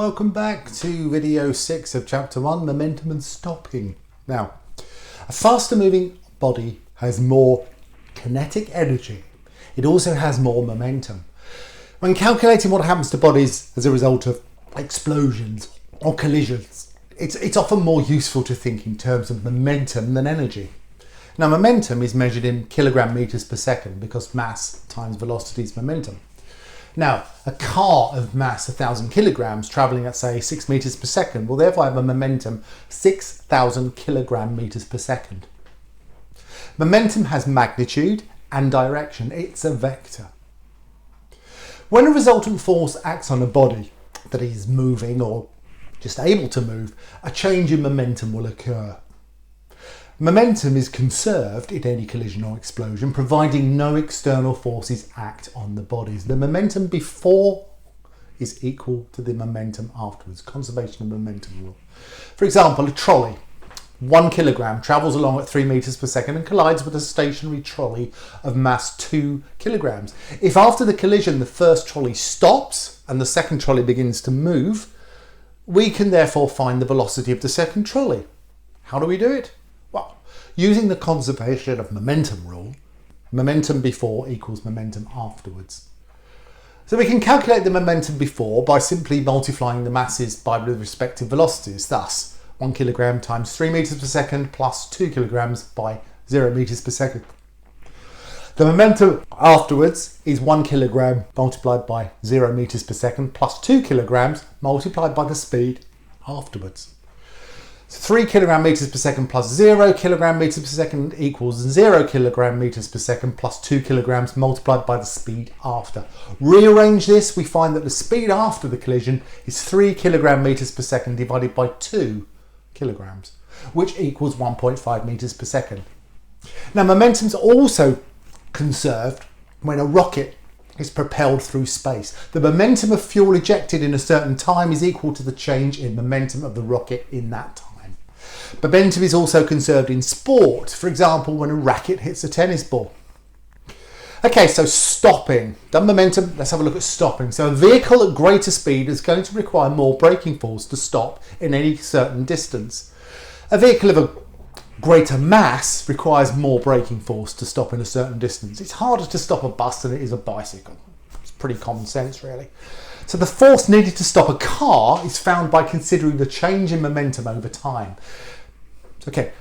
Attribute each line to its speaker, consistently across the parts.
Speaker 1: welcome back to video 6 of chapter 1, momentum and stopping. Now, a faster moving body has more kinetic energy. It also has more momentum. When calculating what happens to bodies as a result of explosions or collisions, it's often more useful to think in terms of momentum than energy. Now, momentum is measured in kilogram meters per second because mass times velocity is momentum. Now, a car of mass 1,000 kilograms travelling at, say, 6 meters per second will therefore have a momentum 6,000 kilogram meters per second. Momentum has magnitude and direction. It's a vector. When a resultant force acts on a body that is moving or just able to move, a change in momentum will occur. Momentum is conserved in any collision or explosion, providing no external forces act on the bodies. The momentum before is equal to the momentum afterwards. Conservation of momentum rule. For example, a trolley, 1 kilogram, travels along at 3 meters per second and collides with a stationary trolley of mass 2 kilograms. If after the collision the first trolley stops and the second trolley begins to move, we can therefore find the velocity of the second trolley. How do we do it? Well, using the conservation of momentum rule, momentum before equals momentum afterwards. So we can calculate the momentum before by simply multiplying the masses by the respective velocities. Thus, 1 kilogram times 3 meters per second plus 2 kilograms by 0 meters per second. The momentum afterwards is 1 kilogram multiplied by 0 meters per second plus 2 kilograms multiplied by the speed afterwards. 3 kilogram meters per second plus 0 kilogram meters per second equals 0 kilogram meters per second plus 2 kilograms multiplied by the speed after. Rearrange this, we find that the speed after the collision is 3 kilogram meters per second divided by 2 kilograms, which equals 1.5 meters per second. Now, momentum is also conserved when a rocket is propelled through space. The momentum of fuel ejected in a certain time is equal to the change in momentum of the rocket in that time. Momentum is also conserved in sport, for example, when a racket hits a tennis ball. Okay, so stopping. Done momentum, let's have a look at stopping. So a vehicle at greater speed is going to require more braking force to stop in any certain distance. A vehicle of a greater mass requires more braking force to stop in a certain distance. It's harder to stop a bus than it is a bicycle. It's pretty common sense, really. So the force needed to stop a car is found by considering the change in momentum over time. Okay,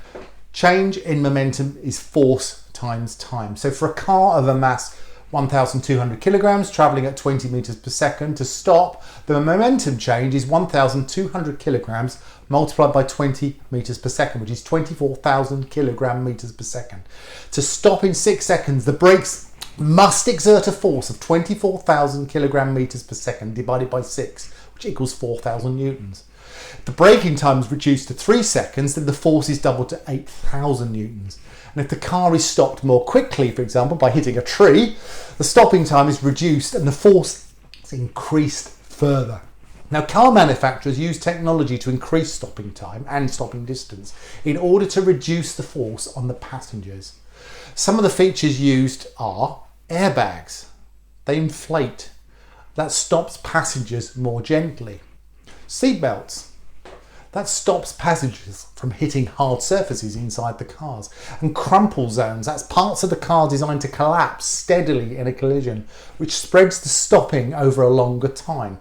Speaker 1: change in momentum is force times time. So for a car of a mass 1,200 kilograms traveling at 20 meters per second to stop, the momentum change is 1,200 kilograms multiplied by 20 meters per second, which is 24,000 kilogram meters per second. To stop in 6 seconds, the brakes must exert a force of 24,000 kilogram meters per second divided by 6, which equals 4,000 newtons. If the braking time is reduced to 3 seconds, then the force is doubled to 8,000 newtons. And if the car is stopped more quickly, for example, by hitting a tree, the stopping time is reduced and the force is increased further. Now, car manufacturers use technology to increase stopping time and stopping distance in order to reduce the force on the passengers. Some of the features used are airbags. They inflate. That stops passengers more gently. Seatbelts. That stops passengers from hitting hard surfaces inside the cars. And crumple zones, that's parts of the car designed to collapse steadily in a collision, which spreads the stopping over a longer time.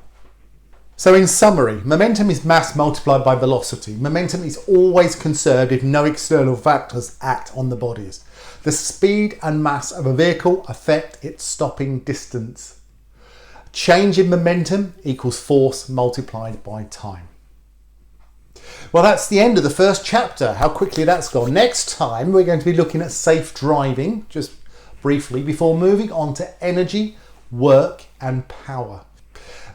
Speaker 1: So in summary, momentum is mass multiplied by velocity. Momentum is always conserved if no external factors act on the bodies. The speed and mass of a vehicle affect its stopping distance. Change in momentum equals force multiplied by time. Well, that's the end of the first chapter. How quickly that's gone. Next time, we're going to be looking at safe driving, just briefly, before moving on to energy, work and power.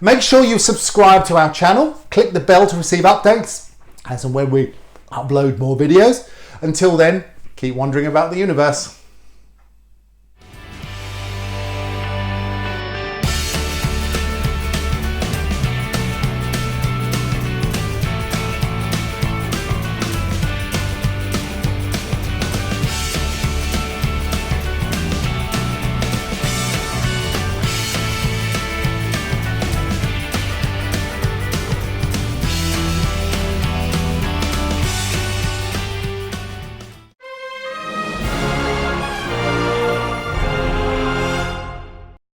Speaker 1: Make sure you subscribe to our channel. Click the bell to receive updates as and when we upload more videos. Until then, keep wondering about the universe.